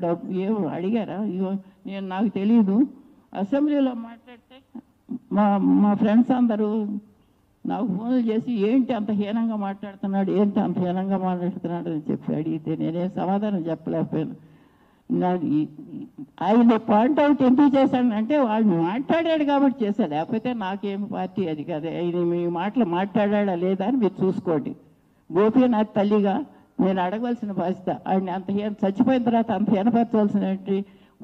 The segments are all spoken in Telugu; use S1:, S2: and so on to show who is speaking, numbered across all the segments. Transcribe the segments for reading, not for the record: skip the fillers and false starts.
S1: డబ్బు ఏమో అడిగారా? ఇగో నేను నాకు తెలియదు. అసెంబ్లీలో మాట్లాడితే మా మా ఫ్రెండ్స్ అందరూ నాకు ఫోన్లు చేసి ఏంటి అంత హీనంగా మాట్లాడుతున్నాడు, ఏంటి అంత హీనంగా మాట్లాడుతున్నాడు అని చెప్పి అడిగితే నేనేం సమాధానం చెప్పలేకపోయాను. ఆయన పాయింట్అవుట్ ఎందుకు చేశానంటే వాళ్ళు మాట్లాడాడు కాబట్టి చేశాడు, లేకపోతే నాకేం పార్టీ అది కాదు. ఆయన మీ మాటలు మాట్లాడా లేదా అని మీరు చూసుకోండి. గోపీనాథ్ తల్లిగా నేను అడగవలసిన బాధ్యత. ఆయన అంత చచ్చిపోయిన తర్వాత అంత హీనపరచవలసిన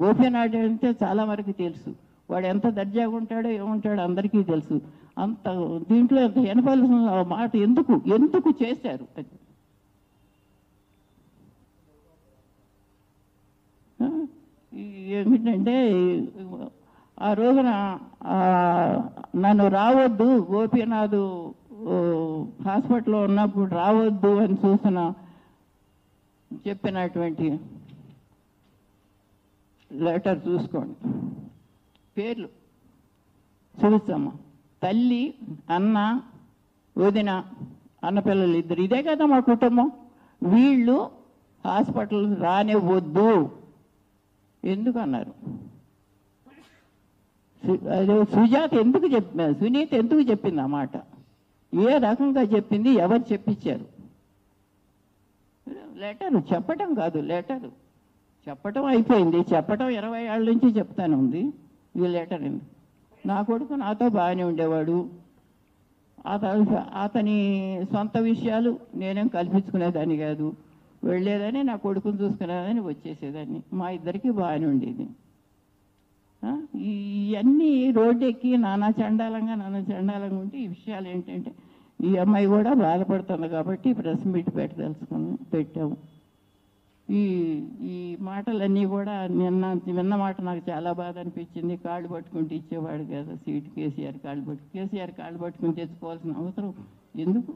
S1: గోపీనాథ్ అంటే చాలా వరకు తెలుసు. వాడు ఎంత దర్జాగా ఉంటాడో ఏముంటాడో అందరికీ తెలుసు. అంత దీంట్లో ఎంత హీనపరచవలసిన మాట ఎందుకు చేశారు? ఏమిటంటే ఆ రోజున నన్ను రావద్దు, గోపీనాథ్ హాస్పిటల్లో ఉన్నప్పుడు రావద్దు అని చెప్పినటువంటి లెటర్ చూసుకోండి. పేర్లు చూస్తామా, తల్లి, అన్న, వదిన, అన్నపిల్లలు ఇద్దరు. ఇదే కదా మా కుటుంబం. వీళ్ళు హాస్పిటల్ రానివ్వద్దు ఎందుకు అన్నారు? సుజాత ఎందుకు సునీత ఎందుకు చెప్పింది ఆ మాట? ఏ రకంగా చెప్పింది? ఎవరు చెప్పించారు? లెటరు చెప్పటం కాదు, లెటరు చెప్పటం అయిపోయింది. చెప్పటం 20 ఏళ్ళ నుంచి చెప్తాను ఉంది. ఈ లెటర్ ఎందుకు? నా కొడుకు నాతో బాగానే ఉండేవాడు. అతని సొంత విషయాలు నేనేం కల్పించుకునేదాన్ని కాదు. వెళ్ళేదని నా కొడుకుని చూసుకునేదని వచ్చేసేదాన్ని. మా ఇద్దరికి బాగానే ఉండేది. ఇవన్నీ రోడ్డెక్కి నానా చండాలంగా ఉంటే ఈ విషయాలు ఏంటంటే ఈ అమ్మాయి కూడా బాధపడుతుంది కాబట్టి ప్రెస్ మీట్ పెట్టాము. ఈ మాటలన్నీ కూడా విన్న మాట నాకు చాలా బాధ అనిపించింది. కాళ్ళు పట్టుకుంటూ ఇచ్చేవాడు కదా సీటు. కేసీఆర్ కాళ్ళు పట్టుకుని తెచ్చుకోవాల్సిన అవసరం ఎందుకు?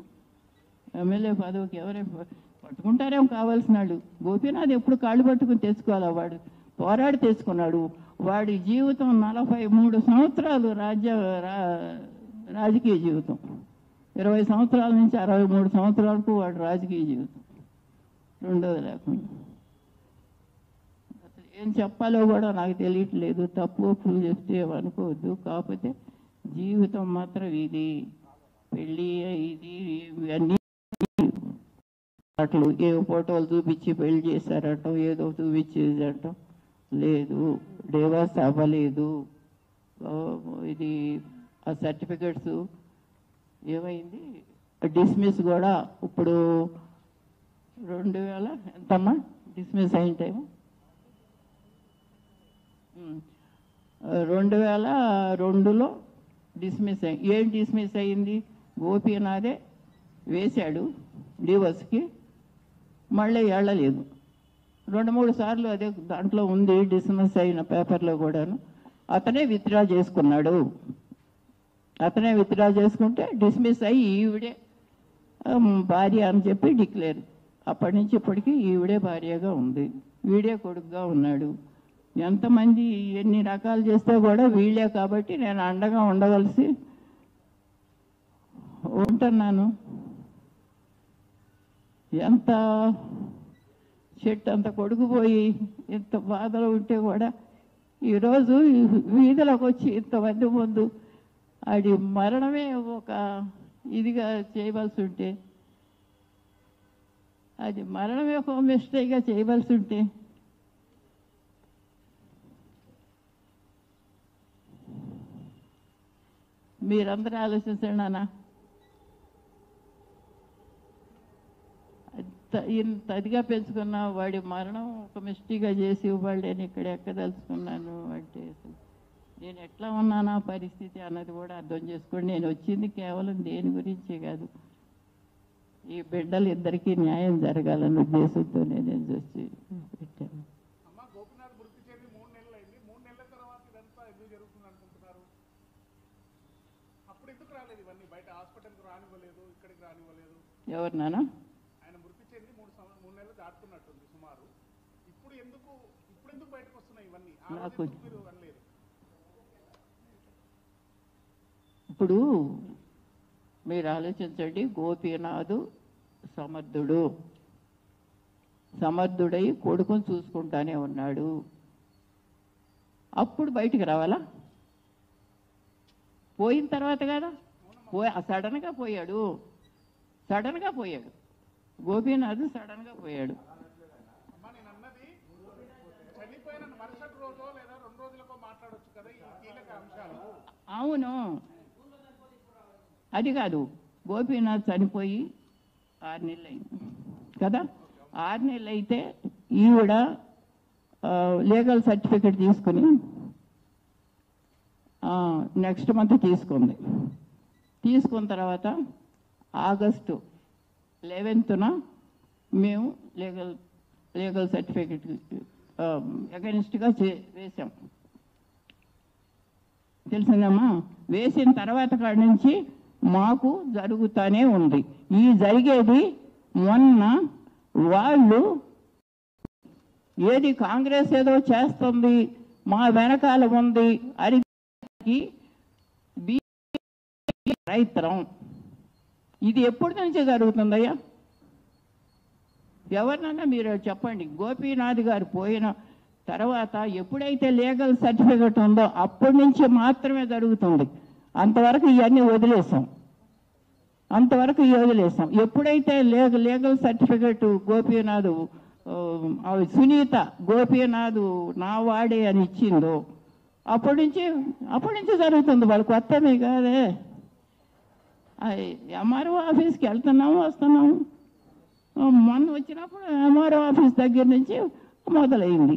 S1: ఎమ్మెల్యే పదవికి ఎవరైనా పట్టుకుంటారేమో కావాల్సిన వాళ్ళు. గోపీనాథ్ ఎప్పుడు కాళ్ళు పట్టుకుని తెచ్చుకోవాలా? వాడు పోరాడి తెచ్చుకున్నాడు. వాడి జీవితం 43 సంవత్సరాలు రాజకీయ జీవితం. 20 సంవత్సరాల నుంచి 63 సంవత్సరాలకు వాడు రాజకీయ జీవితం. రెండోది లేకుండా అసలు ఏం చెప్పాలో కూడా నాకు తెలియట్లేదు. తప్పు ఒప్పులు చెప్తే అనుకోవద్దు. కాకపోతే జీవితం మాత్రం ఇది. పెళ్ళి ఇది ఇవన్నీ అట్లు ఏ ఫోటోలు చూపించి పెళ్లి చేశారటం, ఏదో చూపించేదటం లేదు. డివోర్స్ అవ్వలేదు. ఇది ఆ సర్టిఫికెట్స్ ఏమైంది? డిస్మిస్ కూడా ఇప్పుడు 2000 ఎంతమ్మా డిస్మిస్ అయిన టైము? 2002లో డిస్మిస్ అయ్యి. ఏం డిస్మిస్ అయ్యింది? గోపీనాథే వేశాడు డివోర్స్కి, మళ్ళీ వెళ్ళలేదు. 2-3 సార్లు అదే దాంట్లో ఉంది డిస్మిస్ అయిన పేపర్లో కూడాను. అతనే విత్డ్రా చేసుకున్నాడు. అతనే విత్డ్రా చేసుకుంటే డిస్మిస్ అయ్యి ఈవిడే భార్య అని చెప్పి డిక్లేర్. అప్పటి నుంచి ఇప్పటికీ ఈవిడే భార్యగా ఉంది, వీడే కొడుకుగా ఉన్నాడు. ఎంతమంది ఎన్ని రకాలు చేస్తే కూడా వీళ్ళే కాబట్టి నేను అండగా ఉండవలసి ఉంటున్నాను. ఎంత చెట్టు అంత కొడుకుపోయి ఇంత బాధలు ఉంటే కూడా ఈరోజు వీధిలోకి వచ్చి ఇంతమంది ముందు అది మరణమే ఒక ఇదిగా చేయవలసి ఉంటే, అది మరణమే ఒక మిస్టేక్గా చేయవలసి ఉంటే మీరందరూ ఆలోచించండి నాన్న. ఇంత అదిగా పెంచుకున్న వాడి మరణం ఒక మిస్టేక్గా చేసి ఇవ్వాలి నేను ఇక్కడ ఎక్కదలుచుకున్నాను అంటే అసలు నేను ఎట్లా ఉన్నానా పరిస్థితి అన్నది కూడా అర్థం చేసుకోండి. నేను వచ్చింది కేవలం దేని గురించే కాదు, ఈ బిడ్డలు ఇద్దరికీ న్యాయం జరగాలన్న ఉద్దేశంతో నేను వచ్చి పెట్టాను. ఎవరు నాన్న? నాకు ఇప్పుడు మీరు ఆలోచించండి. గోపీనాథ్ సమర్థుడు, సమర్థుడై కొడుకుని చూసుకుంటానే ఉన్నాడు. అప్పుడు బయటికి రావాలా? పోయిన తర్వాత కదా సడన్గా పోయాడు. గోపీనాథ్ సడన్గా పోయాడు. అవును, అది కాదు. గోపీనాథ్ చనిపోయి 6 నెలలు అయింది కదా. 6 నెలలు అయితే ఈవిడ లీగల్ సర్టిఫికెట్ తీసుకుని నెక్స్ట్ మంత్ తీసుకున్న తర్వాత ఆగస్టు 11న మేము లీగల్ సర్టిఫికెట్ అగెనిస్ట్గా వేసాం. తెలిసిందమ్మా? వేసిన తర్వాత కాడి నుంచి మాకు జరుగుతూనే ఉంది. ఈ జరిగేది మొన్న వాళ్ళు ఏది కాంగ్రెస్ ఏదో చేస్తుంది, మా వెనకాల ఉంది అని రైతరం. ఇది ఎప్పటి నుంచే జరుగుతుందయ్యా? ఎవరినన్నా మీరు చెప్పండి. గోపీనాథ్ గారు పోయిన తర్వాత ఎప్పుడైతే లీగల్ సర్టిఫికెట్ ఉందో అప్పటి నుంచి మాత్రమే జరుగుతుంది. అంతవరకు ఇవన్నీ వదిలేసాం. ఎప్పుడైతే లీగల్ సర్టిఫికెట్ గోపీనాథ్ సునీత గోపీనాథ్ నా వాడే అని ఇచ్చిందో అప్పటి నుంచి జరుగుతుంది. వాళ్ళు కొత్తమే కాదే. ఎంఆర్ఓ ఆఫీస్కి వస్తున్నాము. మొన్న వచ్చినప్పుడు ఎంఆర్ఓ ఆఫీస్ దగ్గర నుంచి మొదలైంది.